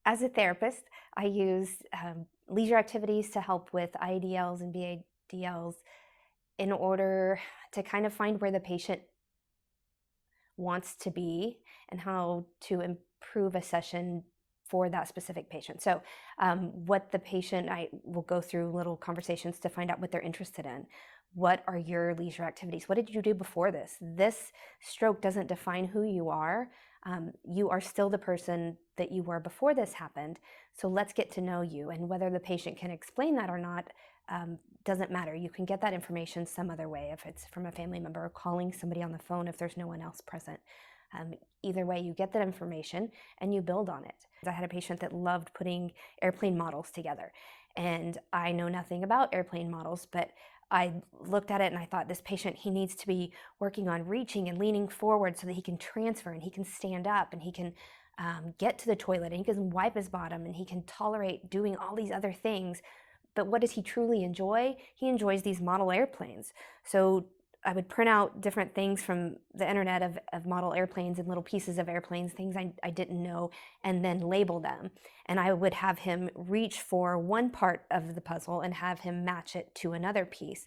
As a therapist, I use leisure activities to help with IADLs and BADLs in order to kind of find where the patient wants to be and how to improve a session for that specific patient. So what the patient, I will go through little conversations to find out what they're interested in. What are your leisure activities? What did you do before this? This stroke doesn't define who you are. You are still the person that you were before this happened. So let's get to know you. And whether the patient can explain that or not doesn't matter. You can get that information some other way, if it's from a family member or calling somebody on the phone if there's no one else present. Either way, you get that information and you build on it. I had a patient that loved putting airplane models together, and I know nothing about airplane models, but I looked at it and I thought, this patient, he needs to be working on reaching and leaning forward so that he can transfer and he can stand up and he can get to the toilet and he can wipe his bottom and he can tolerate doing all these other things. But what does he truly enjoy? He enjoys these model airplanes. So I would print out different things from the internet of model airplanes and little pieces of airplanes, things I didn't know, and then label them. And I would have him reach for one part of the puzzle and have him match it to another piece.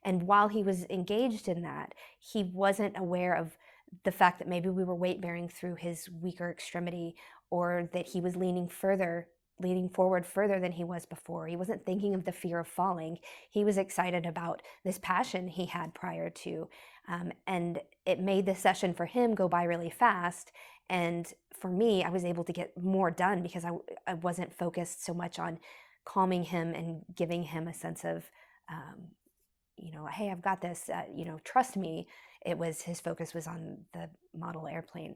And while he was engaged in that, he wasn't aware of the fact that maybe we were weight bearing through his weaker extremity, or that he was leaning forward further than he was before. He wasn't thinking of the fear of falling. He was excited about this passion he had prior to. And it made the session for him go by really fast. And for me, I was able to get more done because I wasn't focused so much on calming him and giving him a sense of, hey, I've got this, trust me. His focus was on the model airplane.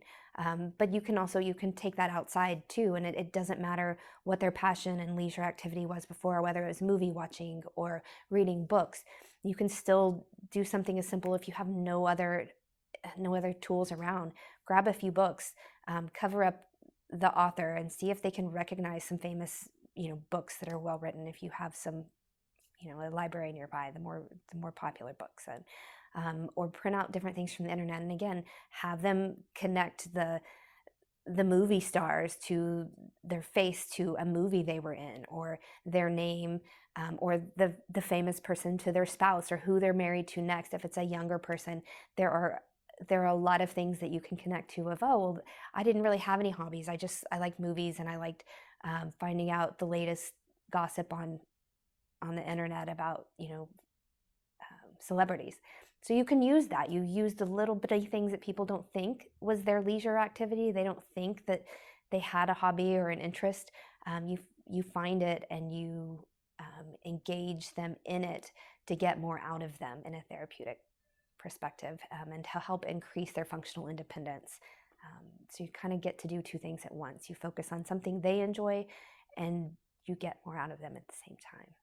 But you can take that outside too, and it doesn't matter what their passion and leisure activity was before, whether it was movie watching or reading books. You can still do something as simple if you have no other tools around. Grab a few books, cover up the author, and see if they can recognize some famous books that are well written. If you have some a library nearby, the more popular books, and or print out different things from the internet, and again, have them connect the movie stars to their face to a movie they were in, or their name, or the famous person to their spouse, or who they're married to next. If it's a younger person, there are a lot of things that you can connect to of, oh, well, I didn't really have any hobbies. I liked movies, and I liked finding out the latest gossip on the internet about celebrities. So you can use that. You use the little bitty things that people don't think was their leisure activity. They don't think that they had a hobby or an interest. You find it and you engage them in it to get more out of them in a therapeutic perspective, and to help increase their functional independence. So you kind of get to do two things at once. You focus on something they enjoy, and you get more out of them at the same time.